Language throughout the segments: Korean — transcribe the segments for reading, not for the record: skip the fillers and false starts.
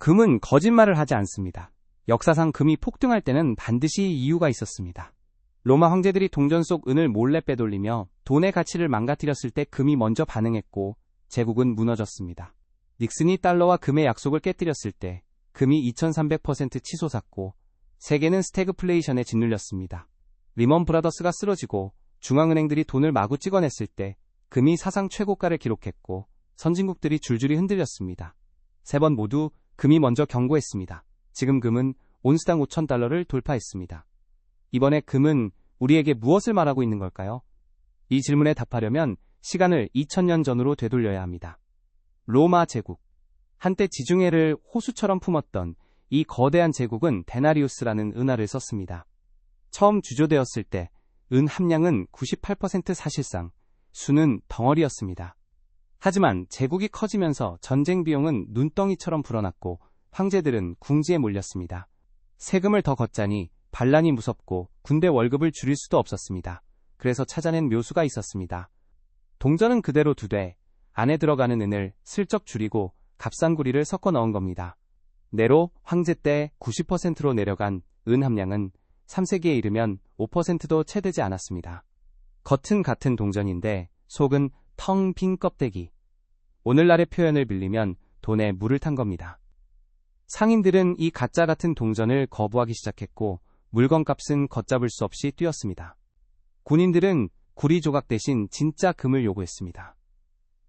금은 거짓말을 하지 않습니다. 역사상 금이 폭등할 때는 반드시 이유가 있었습니다. 로마 황제들이 동전 속 은을 몰래 빼돌리며 돈의 가치를 망가뜨렸을 때 금이 먼저 반응했고 제국은 무너졌습니다. 닉슨이 달러와 금의 약속을 깨뜨렸을 때 금이 2300% 치솟았고 세계는 스태그플레이션에 짓눌렸습니다. 리먼 브라더스가 쓰러지고 중앙은행들이 돈을 마구 찍어냈을 때 금이 사상 최고가를 기록했고 선진국들이 줄줄이 흔들렸습니다. 세 번 모두 금이 먼저 경고했습니다. 지금 금은 온스당 5,000달러를 돌파했습니다. 이번에 금은 우리에게 무엇을 말하고 있는 걸까요? 이 질문에 답하려면 시간을 2000년 전으로 되돌려야 합니다. 로마 제국. 한때 지중해를 호수처럼 품었던 이 거대한 제국은 데나리우스라는 은화를 썼습니다. 처음 주조되었을 때 은 함량은 98% 사실상 수는 덩어리였습니다. 하지만 제국이 커지면서 전쟁 비용은 눈덩이처럼 불어났고 황제들은 궁지에 몰렸습니다. 세금을 더 걷자니 반란이 무섭고 군대 월급을 줄일 수도 없었습니다. 그래서 찾아낸 묘수가 있었습니다. 동전은 그대로 두되 안에 들어가는 은을 슬쩍 줄이고 값싼구리를 섞어 넣은 겁니다. 내로 황제 때 90%로 내려간 은 함량은 3세기에 이르면 5%도 채 되지 않았습니다. 겉은 같은 동전인데 속은 텅 빈 껍데기. 오늘날의 표현을 빌리면 돈에 물을 탄 겁니다. 상인들은 이 가짜 같은 동전을 거부하기 시작했고 물건값은 걷잡을 수 없이 뛰었습니다. 군인들은 구리 조각 대신 진짜 금을 요구했습니다.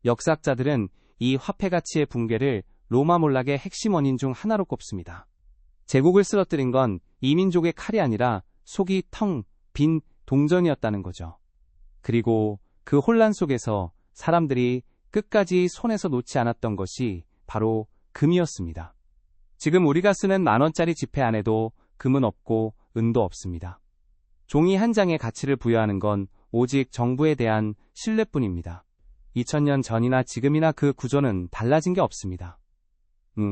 역사학자들은 이 화폐 가치의 붕괴를 로마 몰락의 핵심 원인 중 하나로 꼽습니다. 제국을 쓰러뜨린 건 이민족의 칼이 아니라 속이 텅 빈 동전이었다는 거죠. 그리고 그 혼란 속에서 사람들이 끝까지 손에서 놓지 않았던 것이 바로 금이었습니다. 지금 우리가 쓰는 10,000원짜리 지폐 안에도 금은 없고 은도 없습니다. 종이 한 장의 가치를 부여하는 건 오직 정부에 대한 신뢰뿐입니다. 2000년 전이나 지금이나 그 구조는 달라진 게 없습니다.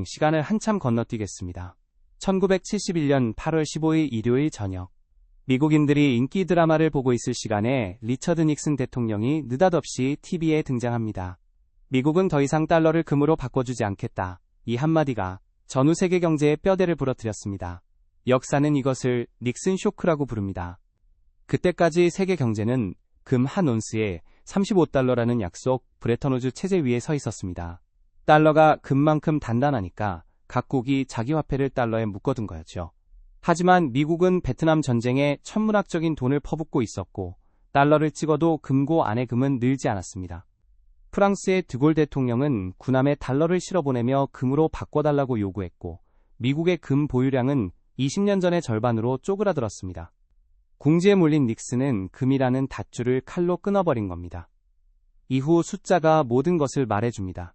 시간을 한참 건너뛰겠습니다. 1971년 8월 15일 일요일 저녁. 미국인들이 인기 드라마를 보고 있을 시간에 리처드 닉슨 대통령이 느닷없이 TV에 등장합니다. 미국은 더 이상 달러를 금으로 바꿔주지 않겠다. 이 한마디가 전후 세계 경제에 뼈대를 부러뜨렸습니다. 역사는 이것을 닉슨 쇼크라고 부릅니다. 그때까지 세계 경제는 금 한 온스에 35달러라는 약속 브레턴우즈 체제 위에 서 있었습니다. 달러가 금만큼 단단하니까 각국이 자기 화폐를 달러에 묶어둔 거였죠. 하지만 미국은 베트남 전쟁에 천문학적인 돈을 퍼붓고 있었고 달러를 찍어도 금고 안의 금은 늘지 않았습니다. 프랑스의 드골 대통령은 군함에 달러를 실어보내며 금으로 바꿔달라고 요구했고 미국의 금 보유량은 20년 전의 절반으로 쪼그라들었습니다. 궁지에 몰린 닉슨은 금이라는 닷줄을 칼로 끊어버린 겁니다. 이후 숫자가 모든 것을 말해줍니다.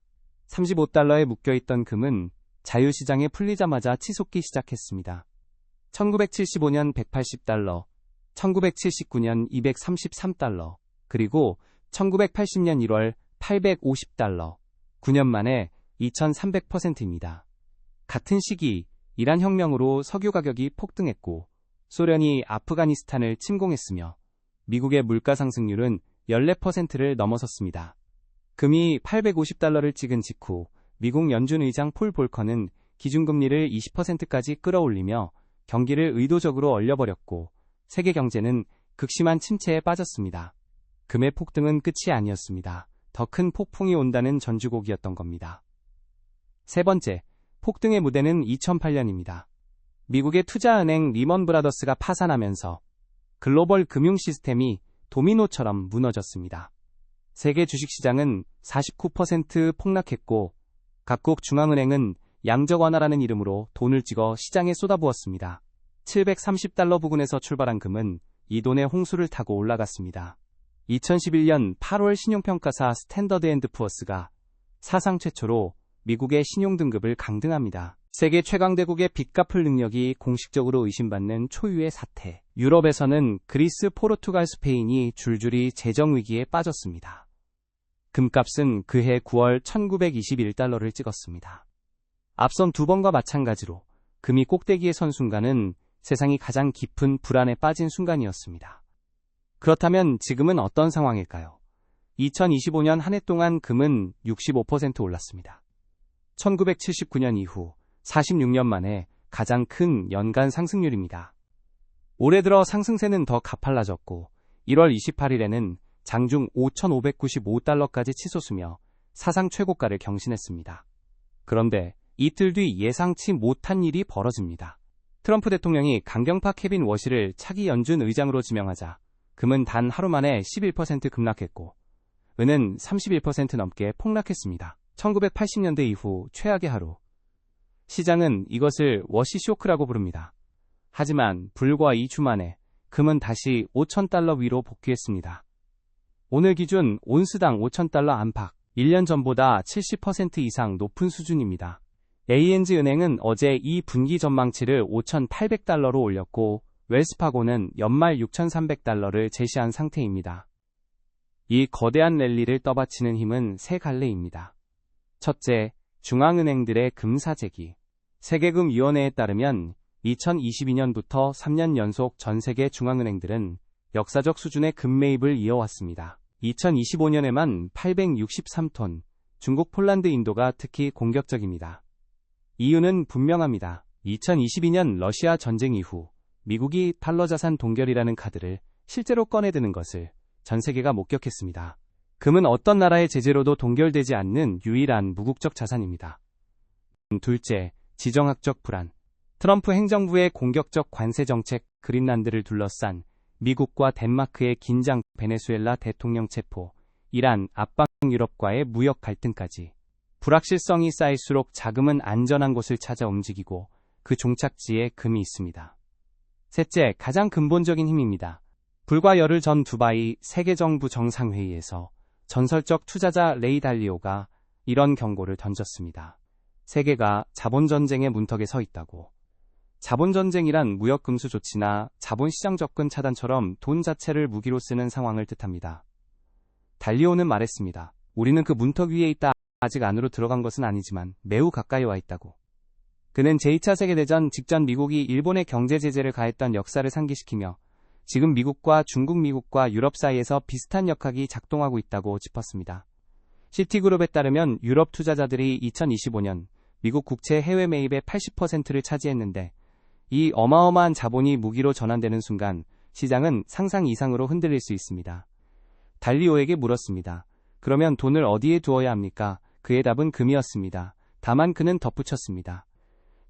35달러에 묶여있던 금은 자유시장에 풀리자마자 치솟기 시작했습니다. 1975년 180달러, 1979년 233달러, 그리고 1980년 1월 850달러, 9년 만에 2300%입니다. 같은 시기 이란 혁명으로 석유 가격이 폭등했고 소련이 아프가니스탄을 침공했으며 미국의 물가 상승률은 14%를 넘어섰습니다. 금이 850달러를 찍은 직후 미국 연준 의장 폴 볼커는 기준금리를 20%까지 끌어올리며 경기를 의도적으로 얼려버렸고 세계 경제는 극심한 침체에 빠졌습니다. 금의 폭등은 끝이 아니었습니다. 더 큰 폭풍이 온다는 전주곡이었던 겁니다. 세 번째, 폭등의 무대는 2008년입니다. 미국의 투자은행 리먼 브라더스가 파산하면서 글로벌 금융 시스템이 도미노처럼 무너졌습니다. 세계 주식시장은 49% 폭락했고 각국 중앙은행은 양적 완화라는 이름으로 돈을 찍어 시장에 쏟아부었습니다. 730달러 부근에서 출발한 금은 이 돈의 홍수를 타고 올라갔습니다. 2011년 8월 신용평가사 스탠더드 앤드 푸어스가 사상 최초로 미국의 신용등급을 강등합니다. 세계 최강대국의 빚 갚을 능력이 공식적으로 의심받는 초유의 사태. 유럽에서는 그리스, 포르투갈, 스페인이 줄줄이 재정위기에 빠졌습니다. 금값은 그해 9월 1921달러를 찍었습니다. 앞선 두 번과 마찬가지로 금이 꼭대기에 선 순간은 세상이 가장 깊은 불안에 빠진 순간이었습니다. 그렇다면 지금은 어떤 상황일까요? 2025년 한 해 동안 금은 65% 올랐습니다. 1979년 이후 46년 만에 가장 큰 연간 상승률입니다. 올해 들어 상승세는 더 가팔라졌고 1월 28일에는 장중 5,595달러까지 치솟으며 사상 최고가를 경신했습니다. 그런데 이틀 뒤 예상치 못한 일이 벌어집니다. 트럼프 대통령이 강경파 케빈 워시를 차기 연준 의장으로 지명하자 금은 단 하루 만에 11% 급락했고 은은 31% 넘게 폭락했습니다. 1980년대 이후 최악의 하루. 시장은 이것을 워시 쇼크라고 부릅니다. 하지만 불과 2주 만에 금은 다시 5,000달러 위로 복귀했습니다. 오늘 기준 온스당 5,000달러 안팎, 1년 전보다 70% 이상 높은 수준입니다. ANZ 은행은 어제 이 분기 전망치를 5,800달러로 올렸고 웰스파고는 연말 6,300달러를 제시한 상태입니다. 이 거대한 랠리를 떠받치는 힘은 세 갈래입니다. 첫째, 중앙은행들의 금사재기. 세계금위원회에 따르면 2022년부터 3년 연속 전 세계 중앙은행들은 역사적 수준의 금매입을 이어왔습니다. 2025년에만 863톤, 중국, 폴란드, 인도가 특히 공격적입니다. 이유는 분명합니다. 2022년 러시아 전쟁 이후 미국이 달러 자산 동결이라는 카드를 실제로 꺼내드는 것을 전 세계가 목격했습니다. 금은 어떤 나라의 제재로도 동결되지 않는 유일한 무국적 자산입니다. 둘째, 지정학적 불안. 트럼프 행정부의 공격적 관세 정책, 그린란드를 둘러싼 미국과 덴마크의 긴장, 베네수엘라 대통령 체포, 이란, 압박, 유럽과의 무역 갈등까지. 불확실성이 쌓일수록 자금은 안전한 곳을 찾아 움직이고 그 종착지에 금이 있습니다. 셋째, 가장 근본적인 힘입니다. 불과 열흘 전 두바이 세계정부 정상회의에서 전설적 투자자 레이 달리오가 이런 경고를 던졌습니다. 세계가 자본전쟁의 문턱에 서 있다고. 자본전쟁이란 무역금수 조치나 자본시장 접근 차단처럼 돈 자체를 무기로 쓰는 상황을 뜻합니다. 달리오는 말했습니다. 우리는 그 문턱 위에 있다. 아직 안으로 들어간 것은 아니지만 매우 가까이 와 있다고. 그는 제2차 세계대전 직전 미국이 일본에 경제 제재를 가했던 역사를 상기시키며 지금 미국과 중국, 미국과 유럽 사이에서 비슷한 역학이 작동하고 있다고 짚었습니다. 시티그룹에 따르면 유럽 투자자들이 2025년 미국 국채 해외 매입의 80%를 차지했는데 이 어마어마한 자본이 무기로 전환되는 순간 시장은 상상 이상으로 흔들릴 수 있습니다. 달리오에게 물었습니다. 그러면 돈을 어디에 두어야 합니까? 그의 답은 금이었습니다. 다만 그는 덧붙였습니다.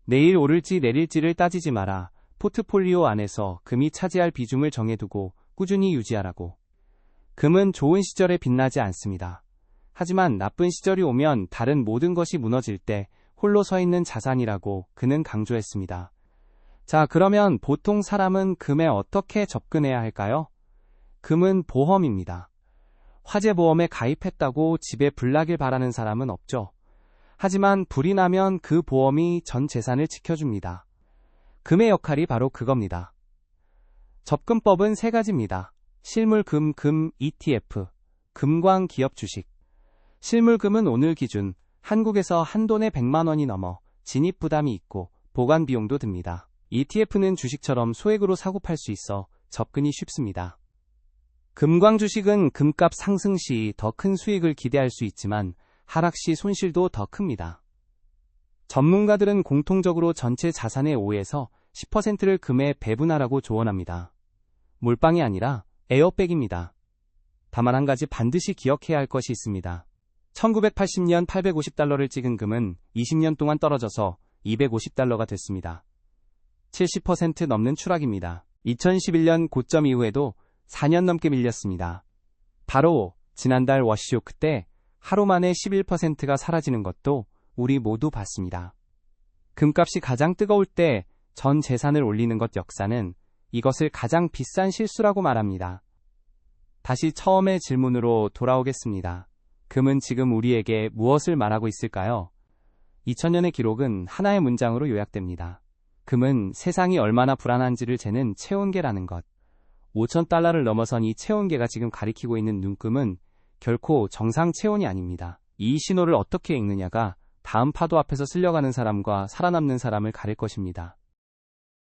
내일 오를지 내릴지를 따지지 마라. 포트폴리오 안에서 금이 차지할 비중을 정해두고 꾸준히 유지하라고. 금은 좋은 시절에 빛나지 않습니다. 하지만 나쁜 시절이 오면 다른 모든 것이 무너질 때 홀로 서 있는 자산이라고 그는 강조했습니다. 자, 그러면 보통 사람은 금에 어떻게 접근해야 할까요? 금은 보험입니다. 화재보험에 가입했다고 집에 불 나길 바라는 사람은 없죠. 하지만 불이 나면 그 보험이 전 재산을 지켜줍니다. 금의 역할이 바로 그겁니다. 접근법은 세 가지입니다. 실물금, 금, ETF, 금광 기업 주식. 실물금은 오늘 기준 한국에서 한돈에 100만 원이 넘어 진입 부담이 있고 보관 비용도 듭니다. ETF는 주식처럼 소액으로 사고 팔 수 있어 접근이 쉽습니다. 금광 주식은 금값 상승 시 더 큰 수익을 기대할 수 있지만 하락 시 손실도 더 큽니다. 전문가들은 공통적으로 전체 자산의 5에서 10%를 금에 배분하라고 조언합니다. 몰빵이 아니라 에어백입니다. 다만 한 가지 반드시 기억해야 할 것이 있습니다. 1980년 850달러를 찍은 금은 20년 동안 떨어져서 250달러가 됐습니다. 70% 넘는 추락입니다. 2011년 고점 이후에도 4년 넘게 밀렸습니다. 바로 지난달 워시쇼크 때 하루 만에 11%가 사라지는 것도 우리 모두 봤습니다. 금값이 가장 뜨거울 때 전 재산을 올리는 것 역사는 이것을 가장 비싼 실수라고 말합니다. 다시 처음의 질문으로 돌아오겠습니다. 금은 지금 우리에게 무엇을 말하고 있을까요? 2000년의 기록은 하나의 문장으로 요약됩니다. 금은 세상이 얼마나 불안한지를 재는 체온계라는 것. 5,000달러를 넘어선 이 체온계가 지금 가리키고 있는 눈금은 결코 정상 체온이 아닙니다. 이 신호를 어떻게 읽느냐가 다음 파도 앞에서 쓸려가는 사람과 살아남는 사람을 가릴 것입니다.